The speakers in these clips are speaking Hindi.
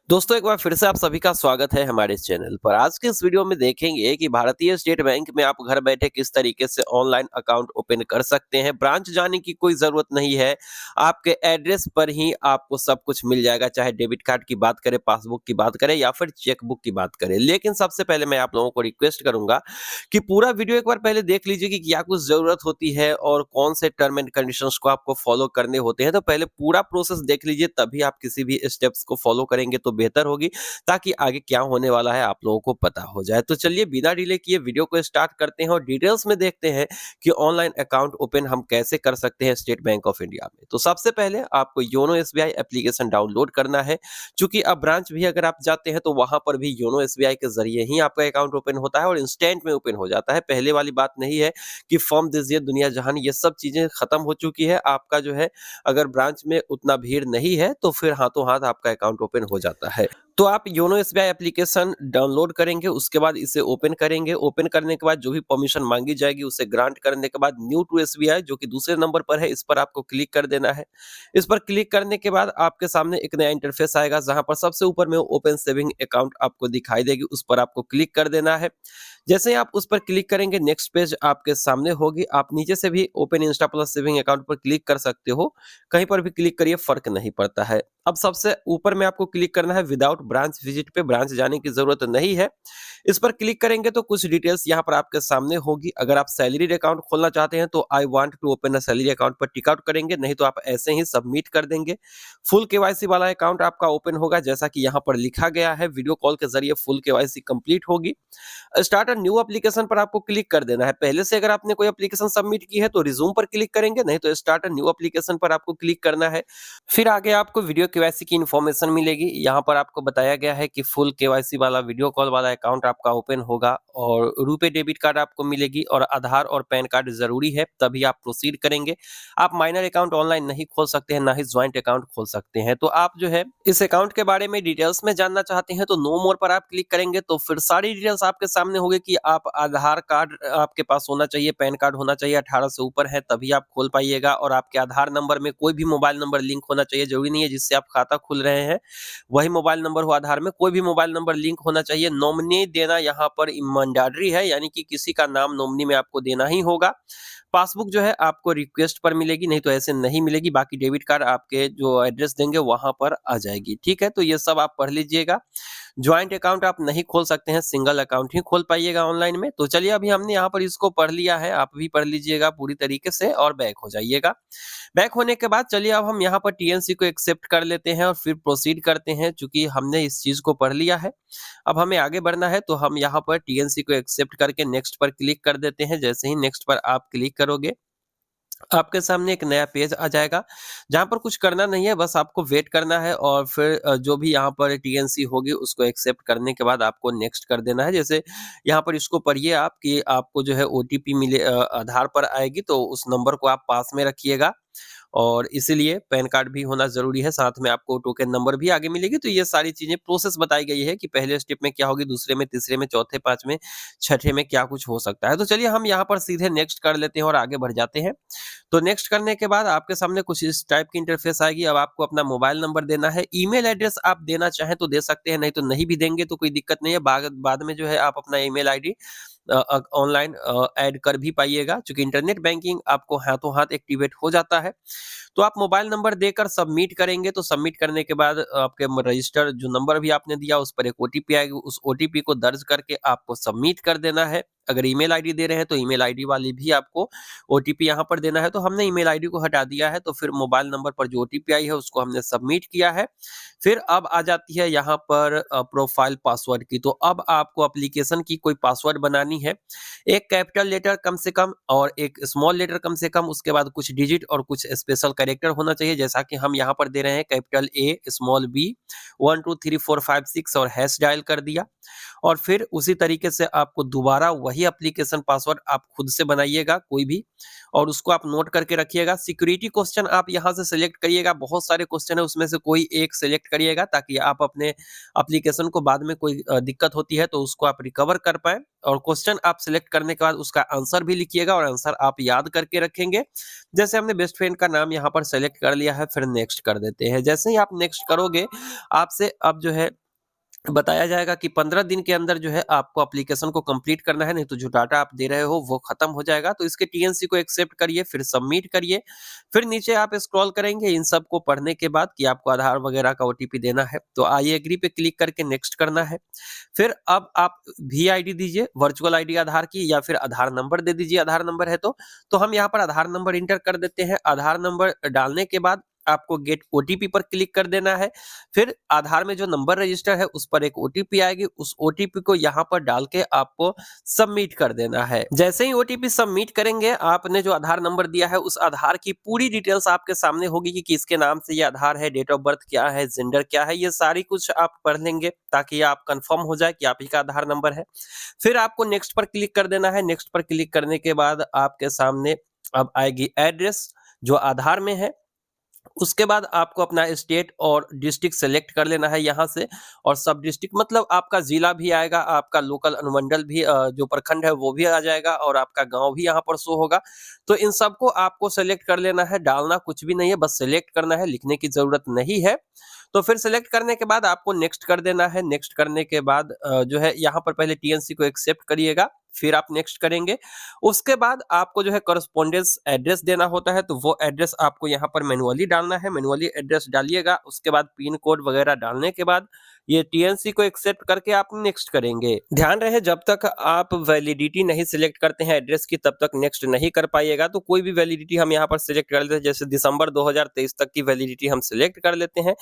दोस्तों एक बार फिर से आप सभी का स्वागत है हमारे इस चैनल पर। आज के इस वीडियो में देखेंगे कि भारतीय स्टेट बैंक में आप घर बैठे किस तरीके से ऑनलाइन अकाउंट ओपन कर सकते हैं। ब्रांच जाने की कोई ज़रूरत नहीं है, आपके एड्रेस पर ही आपको सब कुछ मिल जाएगा, चाहे डेबिट कार्ड की बात करें, पासबुक की बात करें या फिर चेकबुक की बात करें। लेकिन सबसे पहले मैं आप लोगों को रिक्वेस्ट करूँगा कि पूरा वीडियो एक बार पहले देख लीजिए कि क्या कुछ ज़रूरत होती है और कौन से टर्म एंड कंडीशंस को आपको फॉलो करने होते हैं। तो पहले पूरा प्रोसेस देख लीजिए, तभी आप किसी भी स्टेप्स को फॉलो करेंगे तो बेहतर होगी, ताकि आगे क्या होने वाला है आप लोगों को पता हो जाए। तो चलिए बिना डिले किए वीडियो को स्टार्ट करते हैं और डिटेल्स में देखते हैं कि ऑनलाइन अकाउंट ओपन हम कैसे कर सकते हैं स्टेट बैंक ऑफ इंडिया में। तो सबसे पहले आपको योनो एसबीआई एप्लीकेशन डाउनलोड करना है। चूंकि अब ब्रांच भी अगर आप जाते हैं तो वहां पर भी योनो एसबीआई के जरिए ही आपका अकाउंट ओपन होता है और इंस्टेंट में ओपन हो जाता है। पहले वाली बात नहीं है कि फॉर्म दीजिए दुनिया जहान, ये सब चीजें खत्म हो चुकी है। आपका जो है, अगर ब्रांच में उतना भीड़ नहीं है तो फिर हाथों हाथ आपका अकाउंट ओपन हो जाता है। तो आप योनो एसबीआई एप्लीकेशन डाउनलोड करेंगे, उसके बाद इसे ओपन करेंगे। ओपन करने के बाद जो भी परमिशन मांगी जाएगी उसे ग्रांट करने के बाद न्यू टू एसबीआई, जो कि दूसरे नंबर पर है, इस पर आपको क्लिक कर देना है। इस पर क्लिक करने के बाद आपके सामने एक नया इंटरफेस आएगा, जहां पर सबसे ऊपर में ओपन सेविंग अकाउंट आपको दिखाई देगी, उस पर आपको क्लिक कर देना है। जैसे ही आप उस पर क्लिक करेंगे नेक्स्ट पेज आपके सामने होगी। आप नीचे से भी open Insta plus saving account पर क्लिक कर सकते हो, कहीं पर भी क्लिक करिए, फर्क नहीं पड़ता है। अब सबसे ऊपर में आपको क्लिक करना है विदाउट ब्रांच विजिट पे, ब्रांच जाने की जरूरत नहीं है। इस पर क्लिक करेंगे तो कुछ डिटेल्स यहाँ पर आपके सामने होगी। अगर आप सैलरी अकाउंट खोलना चाहते हैं तो I want to open a salary account पर टिक आउट करेंगे, नहीं तो आप ऐसे ही सबमिट कर देंगे। फुल केवाईसी वाला अकाउंट आपका ओपन होगा, जैसा कि यहाँ पर लिखा गया है। वीडियो कॉल के जरिए फुल केवाईसी कंप्लीट होगी। स्टार्ट अ न्यू एप्लीकेशन पर आपको क्लिक कर देना है। पहले से अगर आपने कोई एप्लीकेशन सबमिट की है तो रिज्यूम पर क्लिक करेंगे, नहीं तो स्टार्ट अ न्यू एप्लीकेशन पर आपको क्लिक करना है। फिर आगे आपको वीडियो केवाईसी की इन्फॉर्मेशन मिलेगी। यहाँ पर आपको बताया गया है कि फुल केवाईसी वाला वीडियो कॉल वाला अकाउंट आपका ओपन होगा और रुपए डेबिट कार्ड आपको मिलेगी और आधार और पैन कार्ड जरूरी है, तभी आप प्रोसीड करेंगे। आप माइनर अकाउंट ऑनलाइन नहीं खोल सकते हैं, ना ही ज्वाइंट अकाउंट खोल सकते हैं। तो आप जो है इस अकाउंट के बारे में डिटेल्स में जानना चाहते हैं तो नो मोर पर आप क्लिक करेंगे तो फिर सारी डिटेल्स आपके सामने होगी कि आप आधार कार्ड आपके पास होना चाहिए, पैन कार्ड होना चाहिए, 18 से ऊपर है तभी आप खोल पाइएगा, और आपके आधार नंबर में कोई भी मोबाइल नंबर लिंक होना चाहिए। जरूरी नहीं है जिससे आप खाता खोल रहे हैं वही मोबाइल नंबर हो, आधार में कोई भी मोबाइल नंबर लिंक होना चाहिए। नॉमिनी देना यहाँ पर मैंडेटरी है, यानी कि किसी का नाम नॉमिनी में आपको देना ही होगा। पासबुक जो है आपको रिक्वेस्ट पर मिलेगी, नहीं तो ऐसे नहीं मिलेगी। बाकी डेबिट कार्ड आपके जो एड्रेस देंगे वहां पर आ जाएगी। ठीक है, तो ये सब आप पढ़ लीजिएगा। ज्वाइंट अकाउंट आप नहीं खोल सकते हैं, सिंगल अकाउंट ही खोल पाइएगा ऑनलाइन में। तो चलिए अभी हमने यहाँ पर इसको पढ़ लिया है, आप भी पढ़ लीजिएगा पूरी तरीके से और बैक हो जाइएगा। बैक होने के बाद चलिए अब हम यहाँ पर टीएनसी को एक्सेप्ट कर लेते हैं और फिर प्रोसीड करते हैं। चूंकि हमने इस चीज को पढ़ लिया है, अब हमें आगे बढ़ना है, तो हम यहाँ पर टीएनसी को एक्सेप्ट करके नेक्स्ट पर क्लिक कर देते हैं। जैसे ही नेक्स्ट पर आप क्लिक करोगे आपके सामने एक नया पेज आ जाएगा, जहाँ पर कुछ करना नहीं है, बस आपको वेट करना है और फिर जो भी यहाँ पर टीएनसी होगी उसको एक्सेप्ट करने के बाद आपको नेक्स्ट कर देना है। जैसे यहाँ पर इसको पढ़िए आप कि आपको जो है ओटीपी मिले, आधार पर आएगी तो उस नंबर को आप पास में रखिएगा, और इसीलिए पैन कार्ड भी होना जरूरी है। साथ में आपको टोकन नंबर भी आगे मिलेगी। तो ये सारी चीजें प्रोसेस बताई गई है कि पहले स्टेप में क्या होगी, दूसरे में, तीसरे में, चौथे, पांचवें, छठे में क्या कुछ हो सकता है। तो चलिए हम यहाँ पर सीधे नेक्स्ट कर लेते हैं और आगे बढ़ जाते हैं। तो नेक्स्ट करने के बाद आपके सामने कुछ इस टाइप की इंटरफेस आएगी। अब आपको अपना मोबाइल नंबर देना है। ईमेल एड्रेस आप देना चाहें तो दे सकते हैं, नहीं तो नहीं भी देंगे तो कोई दिक्कत नहीं है। बाद में जो है आप अपना ईमेल आईडी ऑनलाइन ऐड कर भी पाइएगा, क्योंकि इंटरनेट बैंकिंग आपको हाथों हाथ एक्टिवेट हो जाता है। तो आप मोबाइल नंबर देकर सबमिट करेंगे, तो सबमिट करने के बाद आपके रजिस्टर जो नंबर भी आपने दिया उस पर एक ओटीपी आएगी, उस ओटीपी को दर्ज करके आपको सबमिट कर देना है। अगर ईमेल आईडी दे रहे हैं तो ईमेल आईडी वाली भी आपको ओटीपी यहाँ पर देना है। तो हमने ईमेल आईडी को हटा दिया है, तो फिर मोबाइल नंबर पर जो ओटीपी आई है उसको हमने सबमिट किया है। फिर अब आ जाती है यहाँ पर प्रोफाइल पासवर्ड की। तो अब आपको एप्लीकेशन की कोई पासवर्ड बनानी है। एक कैपिटल लेटर कम से कम और एक स्मॉल लेटर कम से कम, उसके बाद कुछ डिजिट और कुछ स्पेशल कैरेक्टर होना चाहिए, जैसा कि हम यहाँ पर दे रहे हैं कैपिटल ए स्मॉल बी 1 2 3 4 5 6 और हैश डायल कर दिया। और फिर उसी तरीके से आपको दोबारा वही एप्लीकेशन पासवर्ड आप खुद से बनाइएगा कोई भी, और उसको आप नोट करके रखिएगा। सिक्योरिटी क्वेश्चन आप यहाँ से सिलेक्ट करिएगा, बहुत सारे क्वेश्चन है उसमें से कोई एक सिलेक्ट करिएगा ताकि आप अपने एप्लीकेशन को बाद में कोई दिक्कत होती है तो उसको आप रिकवर कर पाए। और क्वेश्चन आप सिलेक्ट करने के बाद उसका आंसर भी लिखिएगा और आंसर आप याद करके रखेंगे। जैसे हमने बेस्ट फ्रेंड का नाम यहाँ पर सेलेक्ट कर लिया है, फिर नेक्स्ट कर देते हैं। जैसे ही आप नेक्स्ट करोगे, आपसे अब जो है बताया जाएगा कि 15 दिन के अंदर जो है आपको एप्लीकेशन को कंप्लीट करना है, नहीं तो जो डाटा आप दे रहे हो वो खत्म हो जाएगा। तो इसके टीएनसी को एक्सेप्ट करिए, फिर सबमिट करिए। फिर नीचे आप स्क्रॉल करेंगे इन सब को पढ़ने के बाद कि आपको आधार वगैरह का ओटीपी देना है, तो आई एग्री पे क्लिक करके नेक्स्ट करना है। फिर अब आप वीआईडी दीजिए, वर्चुअल आईडी आधार की, या फिर आधार नंबर दे दीजिए, आधार नंबर है तो हम यहाँ पर आधार नंबर इंटर कर देते हैं। आधार नंबर डालने के बाद आपको गेट ओटीपी पर क्लिक कर देना है। फिर आधार में जो नंबर रजिस्टर है उस पर एक ओटीपी आएगी, उस ओटीपी को यहाँ पर डाल के आपको सबमिट कर देना है। जैसे ही ओटीपी सबमिट करेंगे, आपने जो आधार नंबर दिया है उस आधार की पूरी डिटेल्स आपके सामने होगी कि किसके नाम से ये आधार है, डेट ऑफ बर्थ क्या है, जेंडर क्या है, ये सारी कुछ आप पढ़ लेंगे ताकि आप कंफर्म हो जाए कि आप ही का आधार नंबर है। फिर आपको नेक्स्ट पर क्लिक कर देना है। नेक्स्ट पर क्लिक करने के बाद आपके सामने अब आएगी एड्रेस जो आधार में है। उसके बाद आपको अपना स्टेट और डिस्ट्रिक्ट सेलेक्ट कर लेना है यहाँ से, और सब डिस्ट्रिक्ट मतलब आपका जिला भी आएगा, आपका लोकल अनुमंडल भी जो प्रखंड है वो भी आ जाएगा, और आपका गांव भी यहाँ पर शो होगा। तो इन सबको आपको सेलेक्ट कर लेना है, डालना कुछ भी नहीं है, बस सेलेक्ट करना है, लिखने की जरूरत नहीं है। तो फिर सेलेक्ट करने के बाद आपको नेक्स्ट कर देना है। नेक्स्ट करने के बाद जो है यहाँ पर पहले टीएनसी को एक्सेप्ट करिएगा, फिर आप नेक्स्ट करेंगे। उसके बाद आपको जो है करस्पॉन्डेंस एड्रेस देना होता है, तो वो एड्रेस आपको यहाँ पर मैनुअली डालना है, मैनुअली एड्रेस डालिएगा। उसके बाद पिन कोड वगैरह डालने के बाद ये टीएनसी को एक्सेप्ट करके आप नेक्स्ट करेंगे। ध्यान रहे जब तक आप वैलिडिटी नहीं सिलेक्ट करते हैं एड्रेस की तब तक नेक्स्ट नहीं कर पाइएगा। तो कोई भी वैलिडिटी हम यहाँ पर सिलेक्ट कर लेते हैं, जैसे दिसंबर 2023 तक की वैलिडिटी हम सिलेक्ट कर लेते हैं।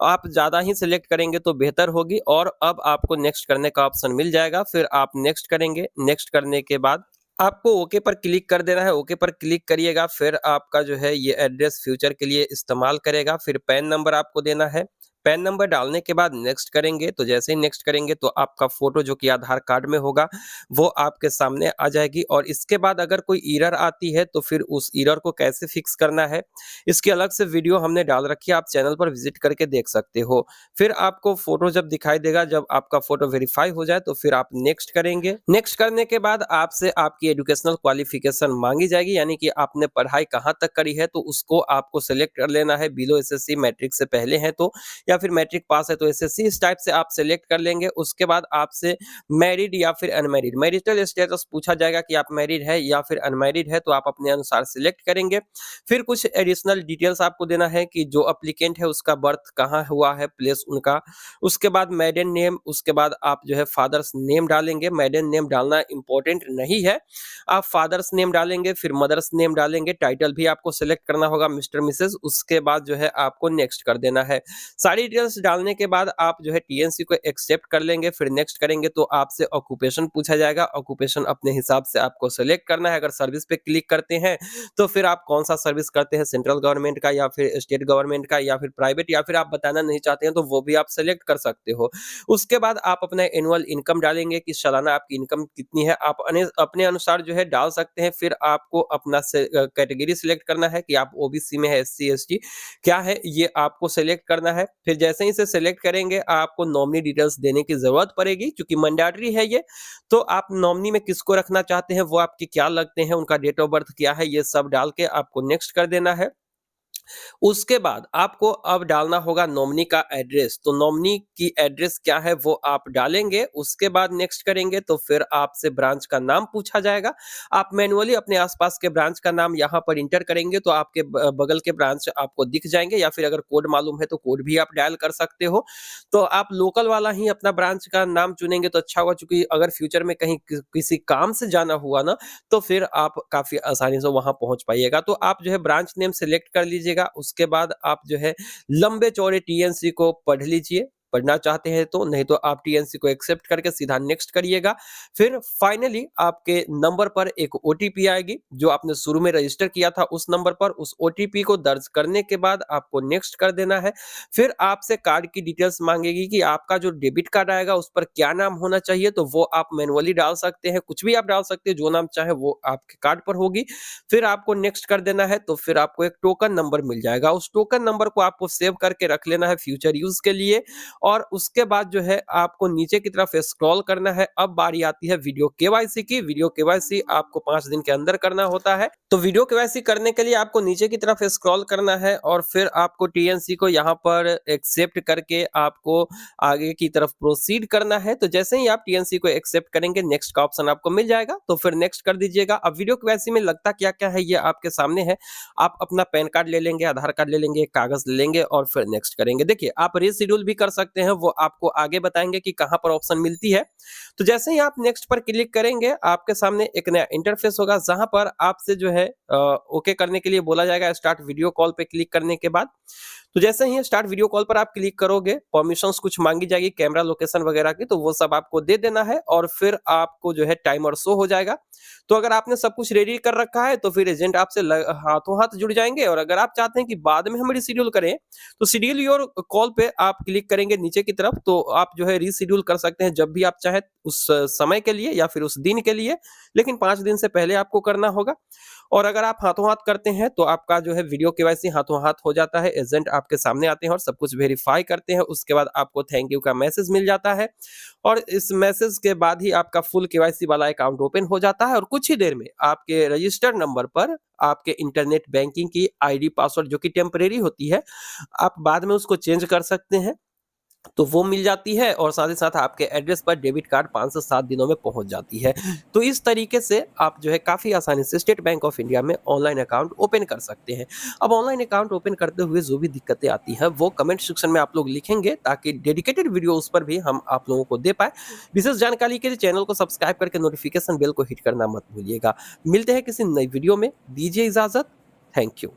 आप ज्यादा ही सिलेक्ट करेंगे तो बेहतर होगी। और अब आपको नेक्स्ट करने का ऑप्शन मिल जाएगा, फिर आप नेक्स्ट करेंगे। नेक्स्ट करने के बाद आपको ओके पर क्लिक कर देना है। ओके पर क्लिक करिएगा, फिर आपका जो है ये एड्रेस फ्यूचर के लिए इस्तेमाल करेगा। फिर पैन नंबर आपको देना है। पैन नंबर डालने के बाद नेक्स्ट करेंगे, तो जैसे ही नेक्स्ट करेंगे तो आपका फोटो जो कि आधार कार्ड में होगा वो आपके सामने आ जाएगी। और इसके बाद अगर कोई एरर आती है तो फिर उस एरर को कैसे फिक्स करना है इसकी अलग से वीडियो हमने डाल रखी है, आप चैनल पर विजिट करके देख सकते हो। फिर आपको फोटो जब दिखाई देगा, जब आपका फोटो वेरीफाई हो जाए तो फिर आप नेक्स्ट करेंगे। नेक्स्ट करने के बाद आपसे आपकी एजुकेशनल क्वालिफिकेशन मांगी जाएगी, यानी कि आपने पढ़ाई कहाँ तक करी है, तो उसको आपको सिलेक्ट कर लेना है। बिलो एसएससी मैट्रिक से पहले है तो, या फिर मैट्रिक पास है तो एसएससी, इस टाइप से आप सिलेक्ट कर लेंगे। उसके बाद आपसे मैरिड या फिर अनमैरिड, मैरिटल स्टेटस पूछा जाएगा कि आप मैरिड है या फिर अनमैरिड है, तो आप अपने अनुसार सिलेक्ट करेंगे। फिर कुछ एडिशनल डिटेल्स आपको देना है कि जो एप्लीकेंट है उसका बर्थ कहाँ हुआ है, प्लेस उनका। उसके बाद मैडन नेम, उसके बाद आप जो है फादर्स नेम डालेंगे। मैडन नेम डालना इंपॉर्टेंट नहीं है, आप फादर्स नेम डालेंगे, फिर मदर्स नेम डालेंगे। टाइटल भी आपको सिलेक्ट करना होगा, मिस्टर मिसेस। उसके बाद जो है आपको नेक्स्ट कर देना है। सारी डिटेल्स डालने के बाद आप जो है टीएनसी को एक्सेप्ट कर लेंगे, फिर नेक्स्ट करेंगे तो आपसे ऑक्यूपेशन पूछा जाएगा। ऑक्यूपेशन अपने हिसाब से आपको सेलेक्ट करना है। अगर सर्विस पे क्लिक करते हैं तो फिर आप कौन सा सर्विस करते हैं, सेंट्रल गवर्नमेंट का या फिर स्टेट गवर्नमेंट का या फिर प्राइवेट, या फिर आप बताना नहीं चाहते हैं तो वो भी आप सेलेक्ट कर सकते हो। उसके बाद आप अपना एनुअल इनकम डालेंगे कि सालाना आपकी इनकम कितनी है, आप अपने अनुसार जो है डाल सकते हैं। फिर आपको अपना कैटेगरी सिलेक्ट करना है कि आप ओबीसी में है, एससी एसटी क्या है, ये आपको सिलेक्ट करना है। फिर जैसे ही इसे सिलेक्ट करेंगे आपको नॉमिनी डिटेल्स देने की जरूरत पड़ेगी क्योंकि मैंडेटरी है ये। तो आप नॉमिनी में किसको रखना चाहते हैं, वो आपके क्या लगते हैं, उनका डेट ऑफ बर्थ क्या है, ये सब डाल के आपको नेक्स्ट कर देना है। उसके बाद आपको अब डालना होगा नॉमिनी का एड्रेस। तो नॉमिनी की एड्रेस क्या है वो आप डालेंगे। उसके बाद नेक्स्ट करेंगे तो फिर आपसे ब्रांच का नाम पूछा जाएगा। आप मैनुअली अपने आसपास के ब्रांच का नाम यहाँ पर इंटर करेंगे तो आपके बगल के ब्रांच आपको दिख जाएंगे, या फिर अगर कोड मालूम है तो कोड भी आप डायल कर सकते हो। तो आप लोकल वाला ही अपना ब्रांच का नाम चुनेंगे तो अच्छा होगा, क्योंकि अगर फ्यूचर में कहीं किसी काम से जाना हुआ ना तो फिर आप काफी आसानी से वहां पहुंच पाइएगा। तो आप जो है ब्रांच नेम सेलेक्ट कर लीजिएगा। उसके बाद आप जो है लंबे चौड़े टीएनसी को पढ़ लीजिए। पढ़ना चाहते हैं तो, नहीं तो आप टीएनसी को एक्सेप्ट करके सीधा नेक्स्ट करिएगा। फिर फाइनली आपके नंबर पर एक ओटीपी आएगी, जो आपने शुरू में रजिस्टर किया था उस नंबर पर। उस ओटीपी को दर्ज करने के बाद आपको नेक्स्ट कर देना है। फिर आपसे कार्ड की डिटेल्स मांगेगी कि आपका जो डेबिट कार्ड आएगा उस पर क्या नाम होना चाहिए, तो वो आप मैनुअली डाल सकते हैं, कुछ भी आप डाल सकते हैं, जो नाम चाहे वो आपके कार्ड पर होगी। फिर आपको नेक्स्ट कर देना है, तो फिर आपको एक टोकन नंबर मिल जाएगा। उस टोकन नंबर को आपको सेव करके रख लेना है फ्यूचर यूज के लिए। और उसके बाद जो है आपको नीचे की तरफ स्क्रॉल करना है। अब बारी आती है वीडियो केवाईसी की। वीडियो केवाईसी आपको 5 दिन के अंदर करना होता है। तो वीडियो केवाईसी करने के लिए आपको नीचे की तरफ स्क्रॉल करना है और फिर आपको टीएनसी को यहाँ पर एक्सेप्ट करके आपको आगे की तरफ प्रोसीड करना है। तो जैसे ही आप टीएनसी को एक्सेप्ट करेंगे, नेक्स्ट का ऑप्शन आपको मिल जाएगा, तो फिर नेक्स्ट कर दीजिएगा। अब वीडियो केवाईसी में लगता क्या क्या है ये आपके सामने है। आप अपना पैन कार्ड ले लेंगे, आधार कार्ड ले लेंगे, कागज ले लेंगे और फिर नेक्स्ट करेंगे। देखिए, आप रीशेड्यूल भी कर सकते हैं, वो आपको आगे बताएंगे कि कहां पर ऑप्शन मिलती है। तो जैसे ही आप नेक्स्ट पर क्लिक करेंगे, आपके सामने एक नया इंटरफेस होगा, जहां पर आपसे जो है ओके करने के लिए बोला जाएगा स्टार्ट वीडियो कॉल पे क्लिक करने के बाद। तो जैसे ही स्टार्ट वीडियो कॉल पर आप क्लिक करोगे, परमिशंस कुछ मांगी जाएगी कैमरा लोकेशन वगैरह की, तो वो सब आपको दे देना है और फिर आपको जो है टाइमर शो हो जाएगा। तो अगर आपने सब कुछ रेडी कर रखा है तो फिर एजेंट आपसे हाथों हाथ जुड़ जाएंगे। और अगर आप चाहते हैं कि बाद में हम रिशेड्यूल करें, तो शेड्यूल योर कॉल पे आप क्लिक करेंगे नीचे की तरफ, तो आप जो है रिशेड्यूल कर सकते हैं जब भी आप चाहे, उस समय के लिए या फिर उस दिन के लिए, लेकिन 5 दिन से पहले आपको करना होगा। और अगर आप हाथों हाथ करते हैं तो आपका जो है वीडियो केवाईसी हाथों हाथ हो जाता है। एजेंट आपके सामने आते हैं और सब कुछ वेरीफाई करते हैं। उसके बाद आपको थैंक यू का मैसेज मिल जाता है और इस मैसेज के बाद ही आपका फुल केवाईसी वाला अकाउंट ओपन हो जाता है। और कुछ ही देर में आपके रजिस्टर्ड नंबर पर आपके इंटरनेट बैंकिंग की आईडी पासवर्ड, जो कि टेम्परेरी होती है, आप बाद में उसको चेंज कर सकते हैं, तो वो मिल जाती है। और साथ ही साथ आपके एड्रेस पर डेबिट कार्ड 5 से 7 दिनों में पहुंच जाती है। तो इस तरीके से आप जो है काफ़ी आसानी से स्टेट बैंक ऑफ इंडिया में ऑनलाइन अकाउंट ओपन कर सकते हैं। अब ऑनलाइन अकाउंट ओपन करते हुए जो भी दिक्कतें आती हैं, वो कमेंट सेक्शन में आप लोग लिखेंगे, ताकि डेडिकेटेड वीडियो उस पर भी हम आप लोगों को दे पाए। विशेष जानकारी के लिए चैनल को सब्सक्राइब करके नोटिफिकेशन बेल को हिट करना मत भूलिएगा। मिलते हैं किसी नई वीडियो में, दीजिए इजाज़त। Thank you.